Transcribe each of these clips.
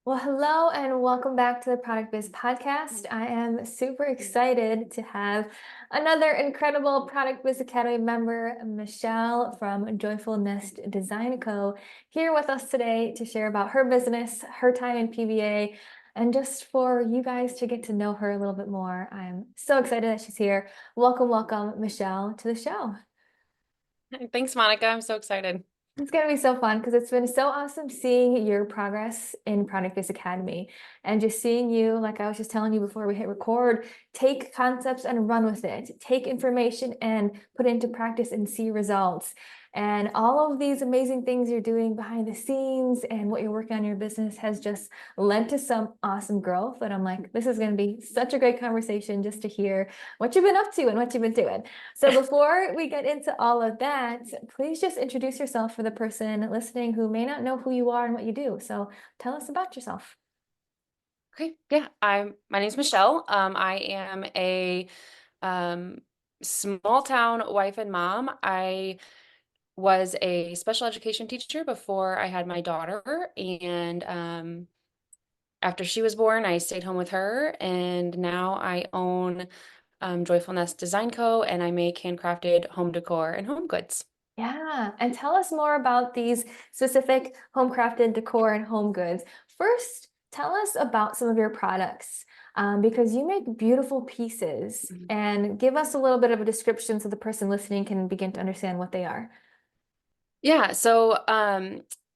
Well, hello and welcome back to the Product Biz Podcast. I am super excited to have another incredible Product Biz Academy member, Michelle from Joyful Nest Design Co., here with us today to share about her business, her time in PBA, and just for you guys to get to know her a little bit more. I'm so excited that she's here. Welcome, welcome, Michelle, to the show. Thanks, Monica. I'm so excited. It's going to be so fun because it's been so awesome seeing your progress in Product Biz Academy and just seeing you, like I was just telling you before we hit record, take concepts and run with it, take information and put it into practice and see results. And all of these amazing things you're doing behind the scenes and what you're working on in your business has just led to some awesome growth. And I'm like, this is going to be such a great conversation just to hear what you've been up to and what you've been doing. So before we get into all of that, please just introduce yourself for the person listening who may not know who you are and what you do. So tell us about yourself. Okay, yeah. My name's Michelle. I am a um, small town wife and mom. I was a special education teacher before I had my daughter, and after she was born, I stayed home with her, and now I own Joyful Nest Design Co., and I make handcrafted home decor and home goods. Yeah, and tell us more about these specific home crafted decor and home goods. First, tell us about some of your products because you make beautiful pieces and give us a little bit of a description so the person listening can begin to understand what they are. Yeah, so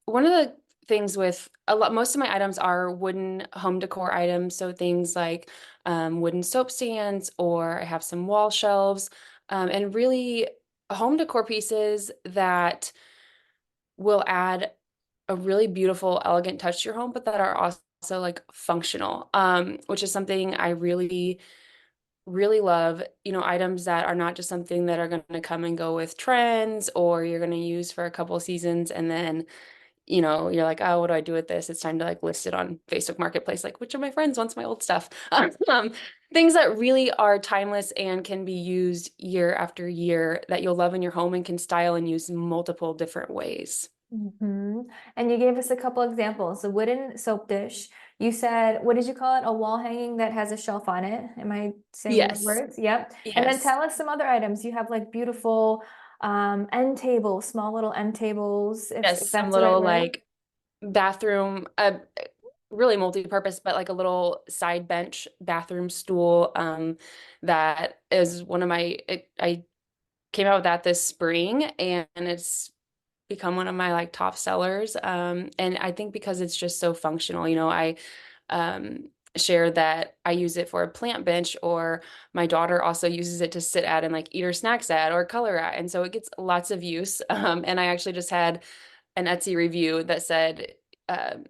one of the things with most of my items are wooden home decor items, so things like wooden soap stands, or I have some wall shelves, and really home decor pieces that will add a really beautiful, elegant touch to your home, but that are also like functional, which is something I really love, items that are not just something that are going to come and go with trends or you're going to use for a couple of seasons and then, you're like, oh, what do I do with this? It's time to like list it on Facebook Marketplace, like which of my friends wants my old stuff? Um, Things that really are timeless and can be used year after year that you'll love in your home and can style and use multiple different ways. hmm And you gave us a couple examples. The wooden soap dish. You said, what did you call it? A wall hanging that has a shelf on it. Am I saying the right Yes. words? Yep. And then Yes. tell us some other items. You have like beautiful end tables, small little end tables, if Yes, some that's the right little word. like bathroom, really multi-purpose, but like a little side bench bathroom stool, that is one of I came out with that this spring and it's become one of my like top sellers. And I think because it's just so functional, I um share that I use it for a plant bench, or my daughter also uses it to sit at and like eat her snacks at or color at. And so it gets lots of use. And I actually just had an Etsy review that said um,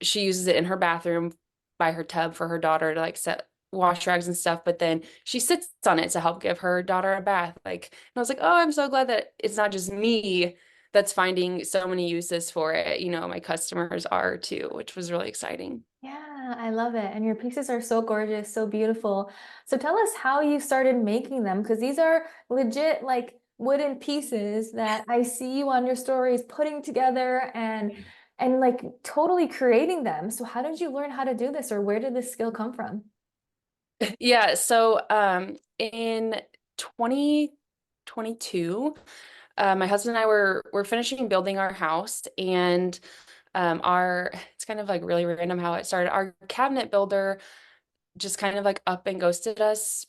she uses it in her bathroom by her tub for her daughter to like set wash rags and stuff, but then she sits on it to help give her daughter a bath. Like, and I was like, oh, I'm so glad that it's not just me that's finding so many uses for it. My customers are too, which was really exciting. Yeah, I love it. And your pieces are so gorgeous, so beautiful. So tell us how you started making them, because these are legit like wooden pieces that I see you on your stories putting together and like totally creating them. So how did you learn how to do this, or where did this skill come from? Yeah, so in 2022, my husband and I were finishing building our house, and our it's kind of like really random how it started. Our cabinet builder just kind of like up and ghosted us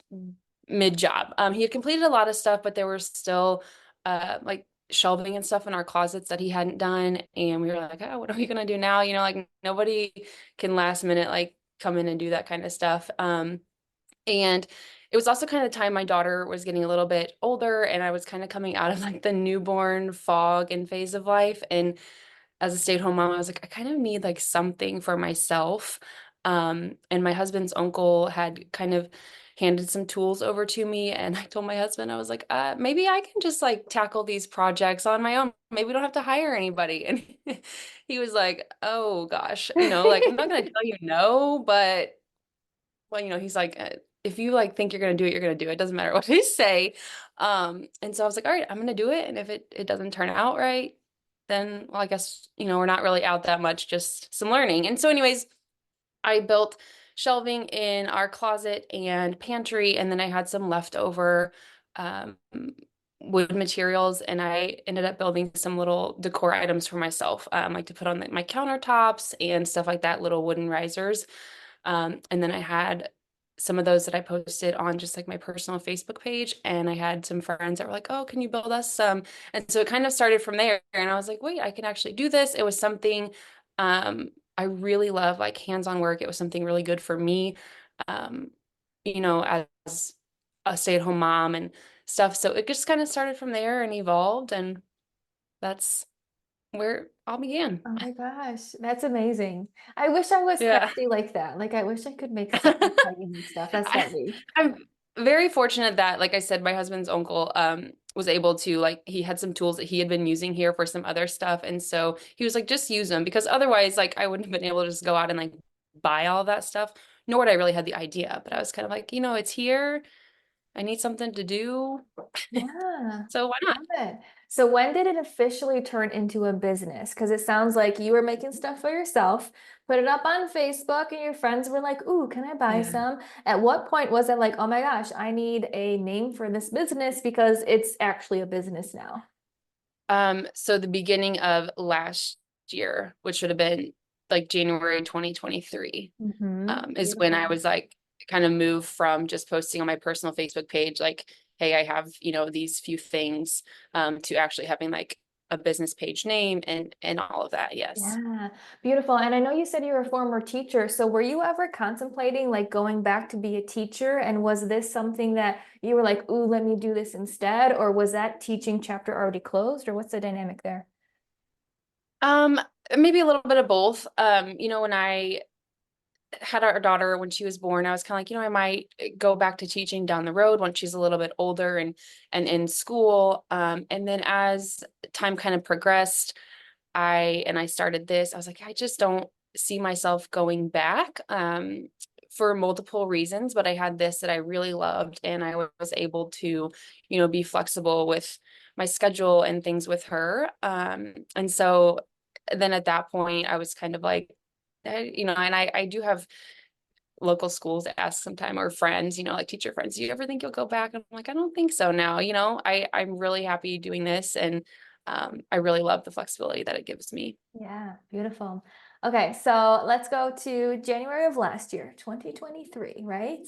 mid-job. He had completed a lot of stuff, but there were still like shelving and stuff in our closets that he hadn't done. And we were like, oh, what are we gonna do now? Like nobody can last minute like come in and do that kind of stuff. And it was also kind of the time my daughter was getting a little bit older and I was kind of coming out of like the newborn fog and phase of life. And as a stay-at-home mom, I was like, I kind of need like something for myself. And my husband's uncle had kind of handed some tools over to me, and I told my husband, I was like, maybe I can just like tackle these projects on my own. Maybe we don't have to hire anybody. And he was like, oh gosh, like I'm not gonna tell you no, but well, he's like, if you like think you're gonna do it, you're gonna do it. It doesn't matter what they say. And so I was like, all right, I'm gonna do it. And if it doesn't turn out right, then well, I guess, we're not really out that much, just some learning. And so anyways, I built shelving in our closet and pantry, and then I had some leftover um, wood materials, and I ended up building some little decor items for myself, like to put on my countertops and stuff like that, little wooden risers. And then I had some of those that I posted on just like my personal Facebook page, and I had some friends that were like, "Oh, can you build us some?" And so it kind of started from there, and I was like, "Wait, I can actually do this." It was something I really love, like hands-on work. It was something really good for me, um, as a stay-at-home mom and stuff. So it just kind of started from there and evolved, and that's where it all began. Oh my gosh, that's amazing. I wish I was Yeah. crafty like that. Like I wish I could make stuff and tell you and stuff. That's I, not me. I'm very fortunate that, like I said, my husband's uncle was able to, like, he had some tools that he had been using here for some other stuff. And so he was like, just use them, because otherwise, like, I wouldn't have been able to just go out and like buy all that stuff, nor would I really had the idea. But I was kind of like, it's here. I need something to do. Yeah, So why not? love it. So when did it officially turn into a business? Because it sounds like you were making stuff for yourself, put it up on Facebook, and your friends were like, "Ooh, can I buy Yeah. some?" At what point was it like, "Oh my gosh, I need a name for this business because it's actually a business now"? So the beginning of last year, which would have been like January 2023, is when I Beautiful. was like kind of moved from just posting on my personal Facebook page, like, hey, I have, these few things, to actually having like a business page name and all of that. Yes. Yeah, beautiful. And I know you said you were a former teacher. So were you ever contemplating like going back to be a teacher? And was this something that you were like, ooh, let me do this instead? Or was that teaching chapter already closed? Or what's the dynamic there? Um, Maybe a little bit of both. When I had our daughter when she was born, I was kind of like, I might go back to teaching down the road once she's a little bit older and in school. And then as time kind of progressed, I started this. I was like, I just don't see myself going back, for multiple reasons, but I had this that I really loved, and I was able to, be flexible with my schedule and things with her. And so then at that point, I was kind of like, and I do have local schools to ask sometime, or friends, like teacher friends, do you ever think you'll go back? And I'm like, I don't think so now. I'm really happy doing this, and I really love the flexibility that it gives me. Yeah, beautiful. Okay, so let's go to January of last year, 2023, right?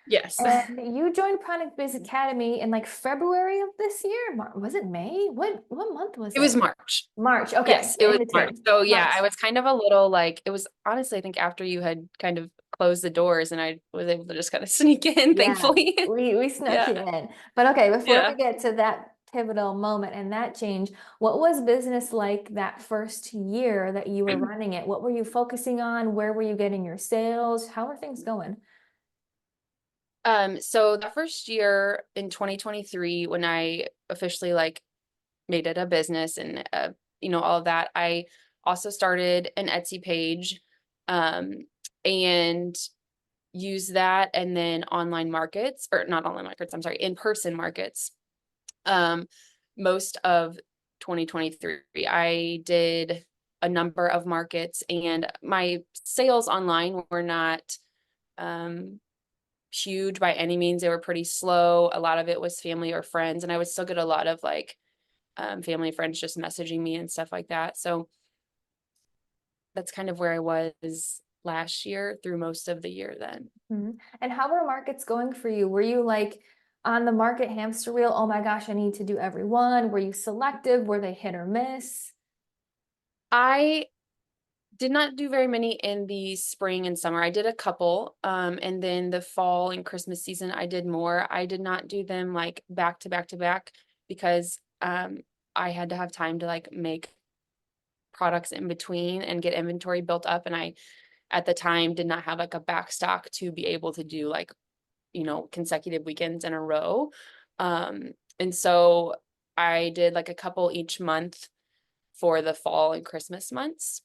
Yes. And you joined Product Biz Academy in like February of this year. Was it May? What month was It it? was March. March. Okay, Yes, it in was March. between. So yeah, March. I was kind of a little like, it was honestly, I think after you had kind of closed the doors, and I was able to just kind of sneak in, Yeah, thankfully. we snuck Yeah. you in. But okay, before we Yeah. get to that pivotal moment and that change, what was business like that first year that you were running it? What were you focusing on? Where were you getting your sales? How are things going? So the first year in 2023, when I officially like made it a business and all of that, I also started an Etsy page, um, and used that, and then online markets, or not online markets, I'm sorry, in-person markets. Um, Most of 2023, I did a number of markets, and my sales online were not um huge by any means. They were pretty slow. A lot of it was family or friends, and I would still get a lot of like family and friends just messaging me and stuff like that. So that's kind of where I was last year through most of the year then. Mhm. And how were markets going for you? Were you like on the market hamster wheel? Oh my gosh, I need to do every one. Were you selective? Were they hit or miss? I did not do very many in the spring and summer. I did a couple, and then the fall and Christmas season, I did more. I did not do them like back to back to back, because I had to have time to like make products in between and get inventory built up. And I, at the time, did not have like a back stock to be able to do like, consecutive weekends in a row. And so I did like a couple each month for the fall and Christmas months.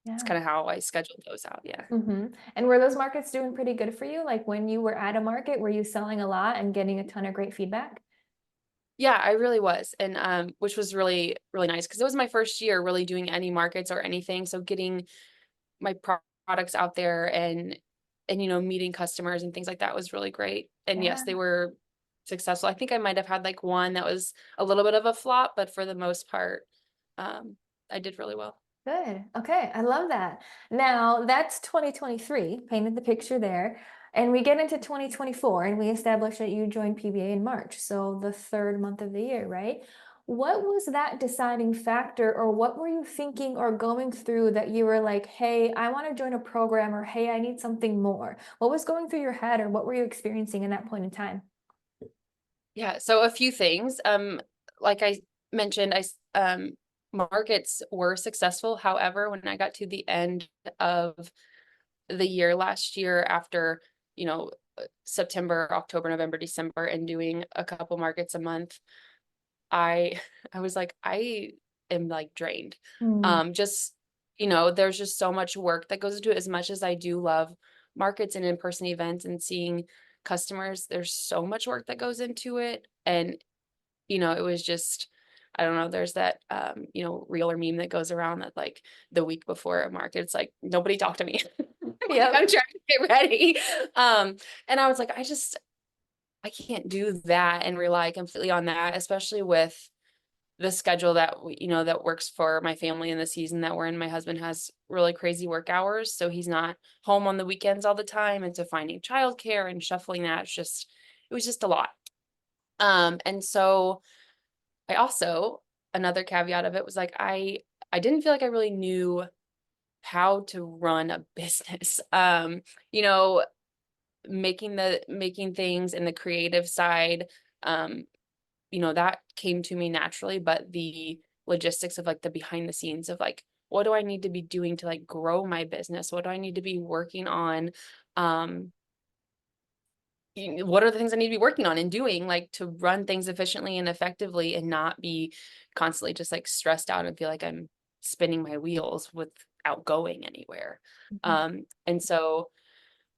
It's Yeah. kind of how I scheduled those out. Yeah. And were those markets doing pretty good for you? Like when you were at a market, were you selling a lot and getting a ton of great feedback? Yeah, I really was. And which was really, really nice, because it was my first year really doing any markets or anything. So getting my products out there and meeting customers and things like that was really great. And yes, Yeah. they were successful. I think I might have had like one that was a little bit of a flop, but for the most part, I did really well. Good. Okay. I love that. Now that's 2023, painted the picture there. And we get into 2024 and we establish that you joined PBA in March. So the third month of the year, right? What was that deciding factor, or what were you thinking or going through that you were like, hey, I want to join a program, or hey, I need something more? What was going through your head, or what were you experiencing in that point in time? Yeah, so a few things. Like I mentioned, markets were successful. However, when I got to the end of the year last year, after, September, October, November, December, and doing a couple markets a month, I I was like, I am like drained. Hmm. Just, there's just so much work that goes into it. As much as I do love markets and in-person events and seeing customers, there's so much work that goes into it. And, it was just, I don't know, there's that reel or meme that goes around that like the week before a market, it's like nobody talk to me. Like Yep. I'm trying to get ready. And I was like, I can't do that and rely completely on that, especially with the schedule that that works for my family in the season that we're in. My husband has really crazy work hours, so he's not home on the weekends all the time. And so finding childcare and shuffling that, it was just a lot. And so I also, another caveat of it was like, I didn't feel like I really knew how to run a business. You know, making things in the creative side, um, that came to me naturally, but the logistics of like the behind the scenes of like, what do I need to be doing to like grow my business? What do I need to be working on? Um, what are the things I need to be working on and doing like to run things efficiently and effectively and not be constantly just like stressed out and feel like I'm spinning my wheels without going anywhere. Mhm. And so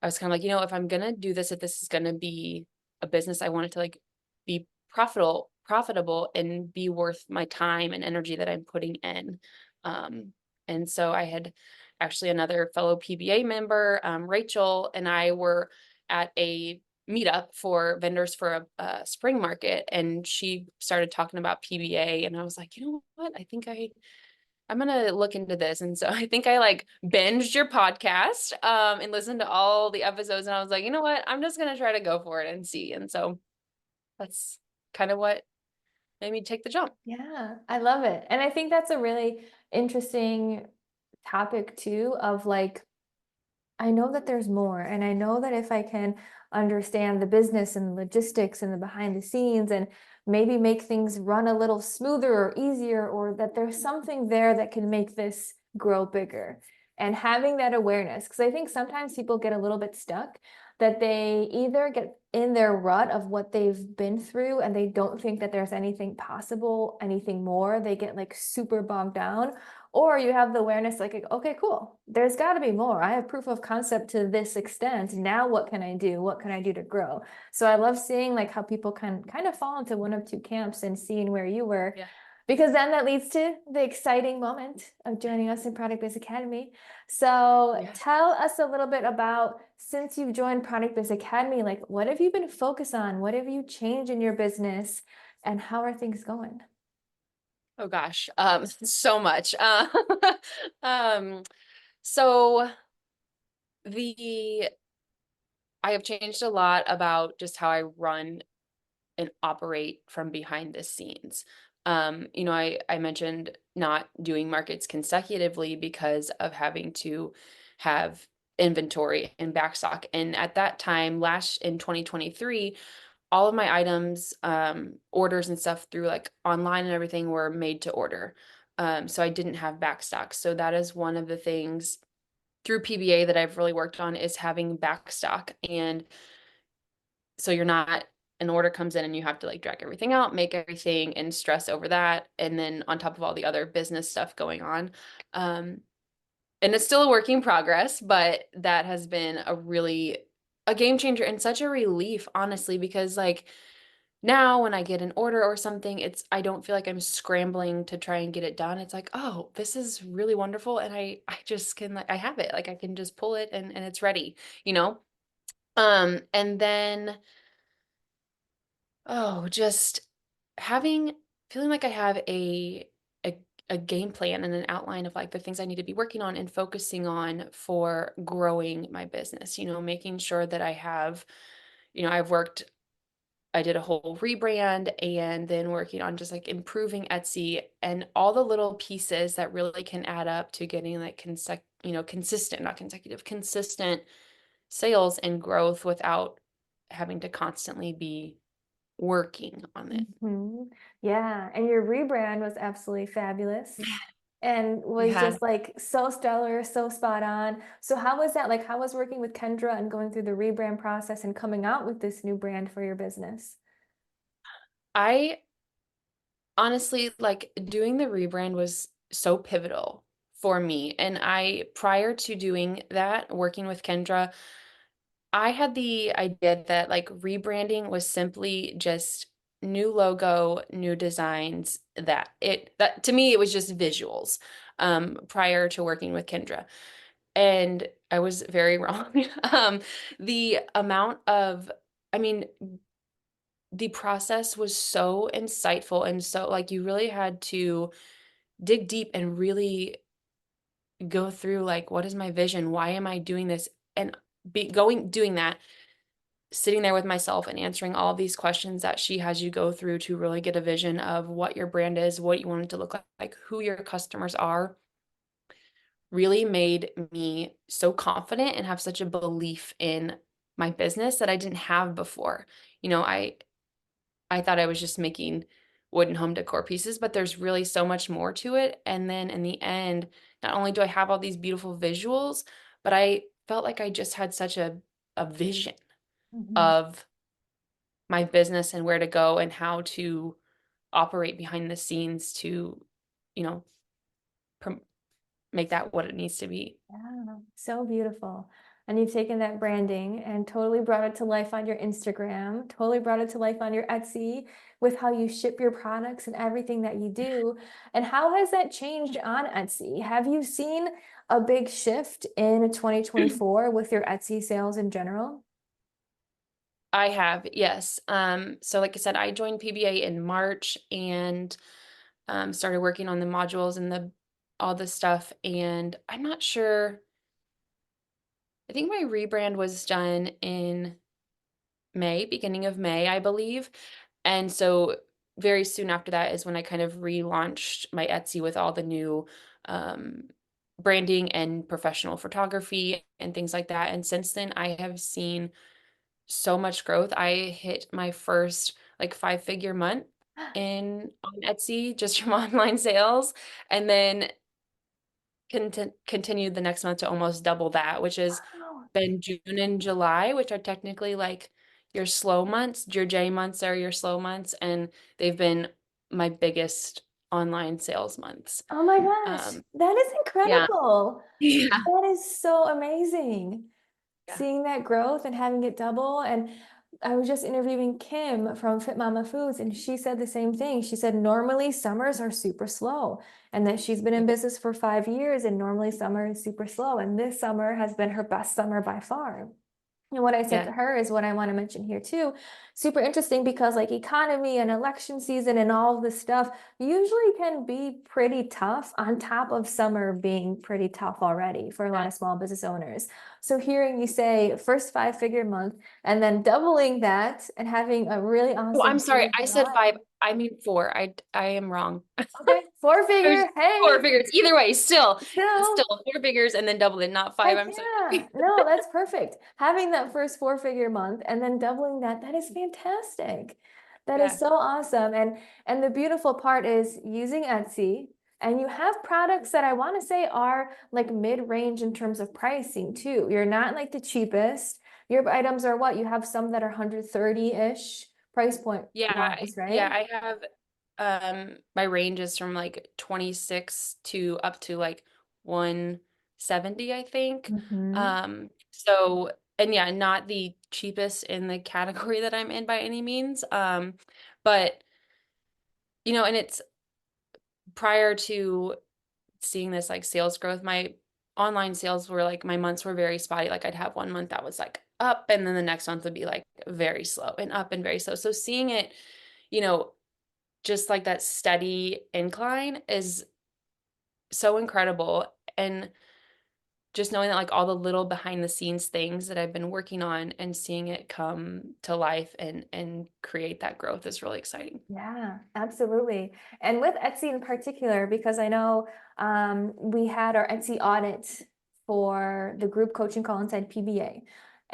I was kind of like, if I'm gonna do this, if this is gonna be a business, I want it to like be profitable and be worth my time and energy that I'm putting in. And so I had actually another fellow PBA member, Rachel, and I were at a meetup for vendors for a spring market, and she started talking about PBA, and I was like, you know what? I'm gonna look into this. And so I think I like binged your podcast and listened to all the episodes, and I was like, you know what? I'm just gonna try to go for it and see. And so that's kind of what made me take the jump. Yeah, I love it. And I think that's a really interesting topic too, of like, I know that there's more, and I know that if I can understand the business and logistics and the behind the scenes and maybe make things run a little smoother or easier, or that there's something there that can make this grow bigger. And having that awareness, because I think sometimes people get a little bit stuck, that they either get in their rut of what they've been through and they don't think that there's anything possible, anything more. They get like super bogged down, or you have the awareness like, okay, cool, there's got to be more. I have proof of concept to this extent. Now what can I do? What can I do to grow? So I love seeing like how people can kind of fall into one of two camps and seeing where you were, Yeah. because then that leads to the exciting moment of joining us in Product Biz Academy. So Yeah. tell us a little bit about, since you've joined Product Biz Academy, like what have you been focused on? What have you changed in your business, and how are things going? Oh gosh. So much. Um, so the I have changed a lot about just how I run and operate from behind the scenes. I mentioned not doing markets consecutively because of having to have inventory and backstock. And at that time, last in 2023, all of my items, orders and stuff through like online and everything were made to order. So I didn't have backstock. So that is one of the things through PBA that I've really worked on, is having backstock. And so you're not, an order comes in and you have to like drag everything out, make everything and stress over that. And then on top of all the other business stuff going on. And it's still a work in progress, but that has been a game changer and such a relief, honestly, because like now when I get an order or something, I don't feel like I'm scrambling to try and get it done. It's like, oh, this is really wonderful. And I just can like I have it. Like I can just pull it and it's ready, you know? And then just having feeling like I have a a game plan and an outline of like the things I need to be working on and focusing on for growing my business, making sure that I have, I did a whole rebrand and then working on just like improving Etsy and all the little pieces that really can add up to getting like consistent, not consecutive, consistent sales and growth without having to constantly be working on it. Mhm. Yeah, and your rebrand was absolutely fabulous and was Yeah. just like so stellar, so spot on. So how was that? Like, how was working with Kendra and going through the rebrand process and coming out with this new brand for your business? I honestly like doing the rebrand was so pivotal for me. And prior to doing that, working with Kendra, I had the idea that like rebranding was simply just new logo, new designs, that to me it was just visuals prior to working with Kendra. And I was very wrong. The amount of I mean, the process was so insightful and so like you really had to dig deep and really go through like what is my vision? Why am I doing this? And doing that, sitting there with myself and answering all of these questions that she has you go through to really get a vision of what your brand is, what you want it to look like, who your customers are, really made me so confident and have such a belief in my business that I didn't have before. You know, I thought I was just making wooden home decor pieces, but there's really so much more to it. And then in the end, not only do I have all these beautiful visuals, but I felt like I just had such a vision Mhm. of my business and where to go and how to operate behind the scenes to, you know, prom make that what it needs to be. Yeah, so beautiful. And you've taken that branding and totally brought it to life on your Instagram, totally brought it to life on your Etsy with how you ship your products and everything that you do. And how has that changed on Etsy? Have you seen a big shift in 2024 with your Etsy sales in general? I have, yes. So like I said, I joined PBA in March and started working on the modules and the all this stuff. And I'm not sure. I think my rebrand was done in May, beginning of May, I believe. And so very soon after that is when I kind of relaunched my Etsy with all the new um, branding and professional photography and things like that. And since then, I have seen so much growth. I hit my first like 5-figure month in on Etsy just from online sales, and then continued the next month to almost double that, which has Wow. been June and July, which are technically like your slow months. Your J months are your slow months, and they've been my biggest online sales months. Oh my gosh, Um, that is yeah, incredible. yeah, That is so amazing. yeah, Seeing that growth and having it double. And I was just interviewing Kim from Fit Mama Foods, and she said the same thing. She said normally summers are super slow, and that she's been in business for 5 years, and normally summer is super slow. And this summer has been her best summer by far. And what I said yeah. to her is what I want to mention here too. Super interesting because like economy and election season and all of this stuff usually can be pretty tough on top of summer being pretty tough already for a lot Yeah. of small business owners. So hearing you say first 5-figure month and then doubling that and having a really Oh, I'm awesome sorry. June, I said July. five. I mean four. I am wrong. Okay, four It was figure. four Hey, figures. Either way, still. still 4 figures and then doubled it, not five. Heck I'm yeah. sorry. No, that's perfect. Having that first 4-figure month and then doubling that, that is fantastic. That is Yeah. so awesome. And the beautiful part is using Etsy and you have products that I want to say are like mid-range in terms of pricing too. You're not like the cheapest. Your items are what? You have some that are 130-ish price point Yeah, wise, yeah, right? I have my range is from like 26 to up to like 170, I think. Mm-hmm. So and yeah, not the cheapest in the category that I'm in by any means. But and it's prior to seeing this like sales growth, my online sales were like my months were very spotty. Like I'd have one month that was like up, and then the next month would be like very slow and up and very slow. So seeing it, you know, just like that steady incline is so incredible. And just knowing that like all the little behind the scenes things that I've been working on and seeing it come to life and create that growth is really exciting. Yeah, absolutely. And with Etsy in particular, because I know we had our Etsy audit for the group coaching call inside PBA.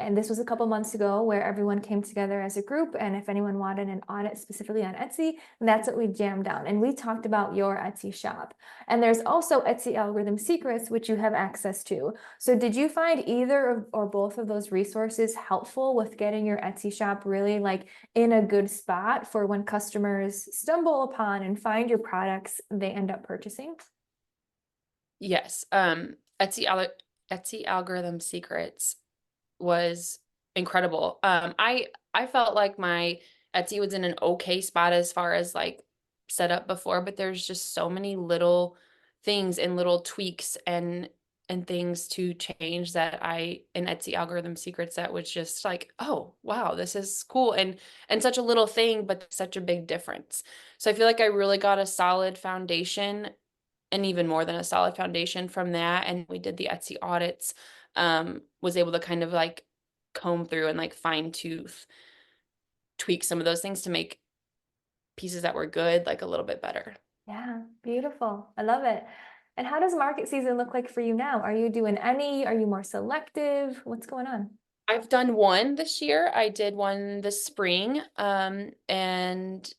And this was a couple months ago where everyone came together as a group. And if anyone wanted an audit specifically on Etsy, that's what we jammed down. And we talked about your Etsy shop. And there's also Etsy algorithm secrets, which you have access to. So did you find either or both of those resources helpful with getting your Etsy shop really like in a good spot for when customers stumble upon and find your products, they end up purchasing? Yes. Etsy algorithm secrets was incredible. I felt like my Etsy was in an okay spot as far as like set up before, but there's just so many little things and little tweaks and things to change that I in Etsy algorithm secrets that was just like, oh wow, this is cool and such a little thing, but such a big difference. So I feel like I really got a solid foundation and even more than a solid foundation from that. And we did the Etsy audits, was able to kind of like comb through and like fine tooth tweak some of those things to make pieces that were good like a little bit better. Yeah, beautiful. I love it. And how does market season look like for you now? Are you doing any? Are you more selective? What's going on? I've done one this year. I did one this spring. And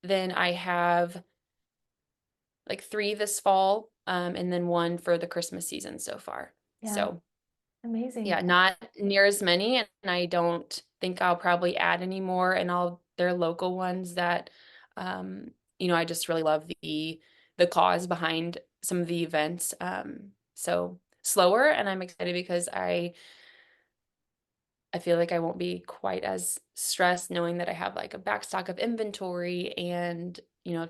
then I have like three this fall, and then one for the Christmas season so far. Yeah, So amazing. yeah, not near as many, and I don't think I'll probably add any more. And all they're local ones that, um, I just really love the cause behind some of the events. So slower, and I'm excited because I feel like I won't be quite as stressed knowing that I have like a backstock of inventory and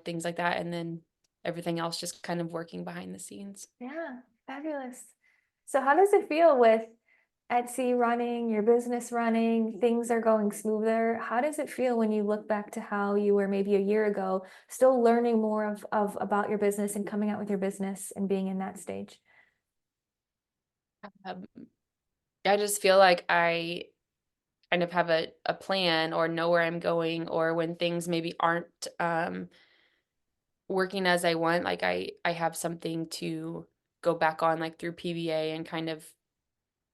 things like that, and then everything else just kind of working behind the scenes. Yeah, fabulous. So how does it feel with Etsy running, your business running, things are going smoother? How does it feel when you look back to how you were maybe a year ago, still learning more of about your business and coming out with your business and being in that stage? Um, I just feel like I kind of have a plan or know where I'm going, or when things maybe aren't working as I want, like I have something to go back on like through PBA and kind of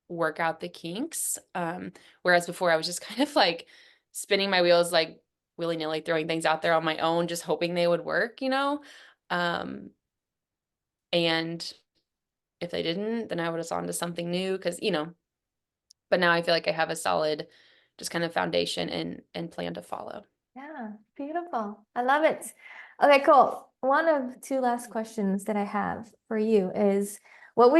work out the kinks. Whereas before I was just kind of like spinning my wheels, like willy-nilly throwing things out there on my own, just hoping they would work. Um, and if they didn't, then I would have on to something new but now I feel like I have a solid just kind of foundation and plan to follow. Yeah, beautiful. I love it. Okay, cool. One of two last questions that I have for you is what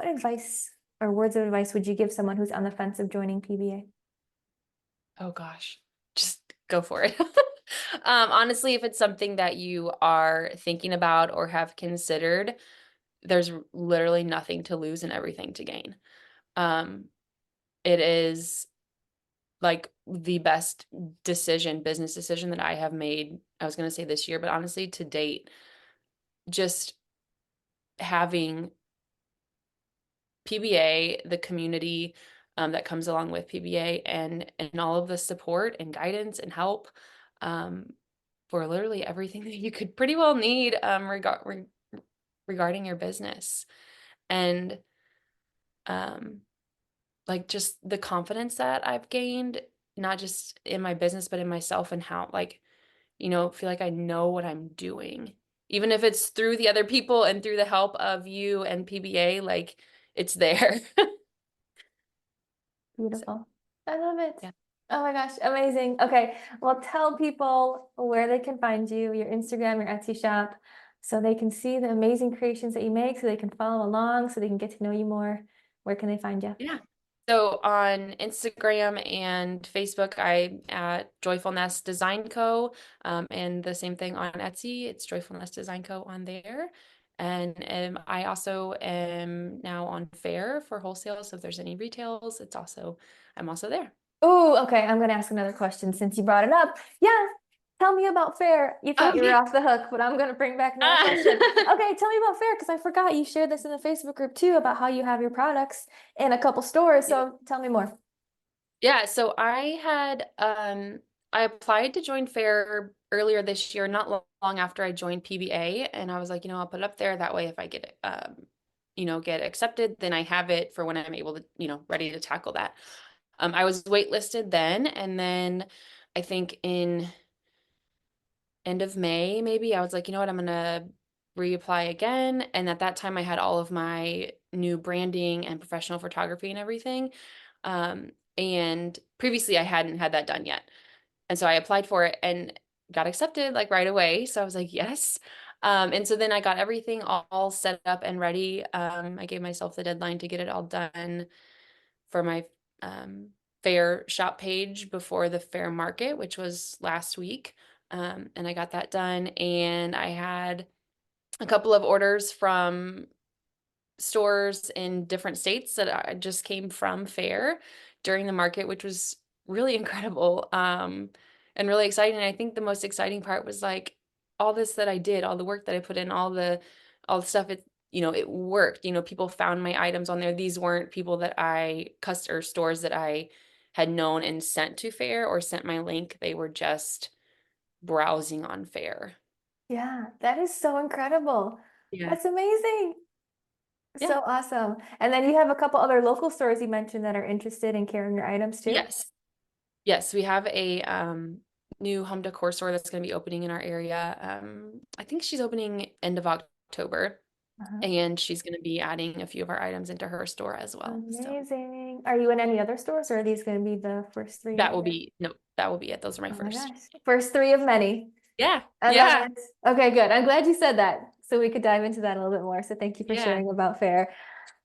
advice or words of advice would you give someone who's on the fence of joining PBA? Oh gosh, just go for it. Honestly, if it's something that you are thinking about or have considered, there's literally nothing to lose and everything to gain. Um, it is like the best business decision that I have made. I was going to say this year, but honestly, to date, just having PBA, the community that comes along with PBA, and all of the support and guidance and help um, for literally everything that you could pretty well need regarding your business. And um, like just the confidence that I've gained, not just in my business, but in myself and how feel like I know what I'm doing. Even if it's through the other people and through the help of you and PBA, like it's there. So, Beautiful. I love it. yeah. Oh my gosh, amazing. Okay, well, tell people where they can find you, your Instagram, your Etsy shop, so they can see the amazing creations that you make, so they can follow along, so they can get to know you more. Where can they find you? Yeah. So on Instagram and Facebook, I'm at Joyful Nest Design Co. And the same thing on Etsy. It's Joyful Nest Design Co. on there. And I also am now on Fair for wholesale. So if there's any retails, I'm also there. Oh, okay. I'm gonna ask another question since you brought it up. Yeah, tell me about Fair. You thought you were Okay. off the hook, but I'm gonna bring back another question. Okay, tell me about Fair because I forgot you shared this in the Facebook group too about how you have your products in a couple stores. So tell me more. Yeah, so I applied to join Fair earlier this year, not long after I joined PBA, and I was like, I'll put it up there that way if I get get accepted, then I have it for when I'm able to, ready to tackle that. I was waitlisted then, and then I think in end of May, maybe I was like, you know what, I'm gonna reapply again. And at that time, I had all of my new branding and professional photography and everything. And previously, I hadn't had that done yet. And so I applied for it and got accepted like right away. So I was like, yes. And so then I got everything all set up and ready. I gave myself the deadline to get it all done for my fair shop page before the fair market, which was last week. And I got that done. And I had a couple of orders from stores in different states that I just came from fair during the market, which was really incredible and really exciting. And I think the most exciting part was like all this that I did, all the work that I put in, all the stuff. It worked. People found my items on there. These weren't people that or stores that I had known and sent to fair or sent my link. They were just browsing on fair. Yeah, that is so incredible. Yeah. That's amazing. Yeah. So awesome. And then you have a couple other local stores you mentioned that are interested in carrying your items too. Yes. Yes, we have a new home decor store that's going to be opening in our area. I think she's opening end of October, Uh-huh. and she's going to be adding a few of our items into her store as well. So Amazing. Are you in any other stores or are these going to be the first three that you're? that will be it. Those are my Oh my first. gosh. First three of many. Yeah. I love Yeah. it. Okay, good. I'm glad you said that so we could dive into that a little bit more. So thank you for Yeah. sharing about Fair.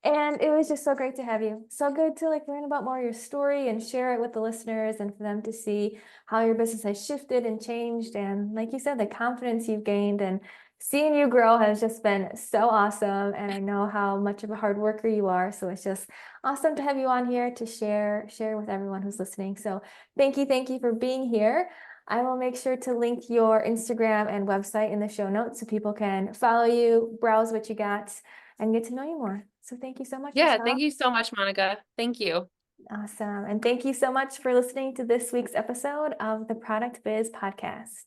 And it was just so great to have you. So good to like learn about more of your story and share it with the listeners and for them to see how your business has shifted and changed. And like you said, the confidence you've gained and seeing you grow has just been so awesome. And I know how much of a hard worker you are. So it's just awesome to have you on here to share with everyone who's listening. So thank you for being here. I will make sure to link your Instagram and website in the show notes so people can follow you, browse what you got, and get to know you more. So thank you so much, Yeah. Michelle. Thank you so much, Monica. Thank you. Awesome. And thank you so much for listening to this week's episode of the Product Biz Podcast.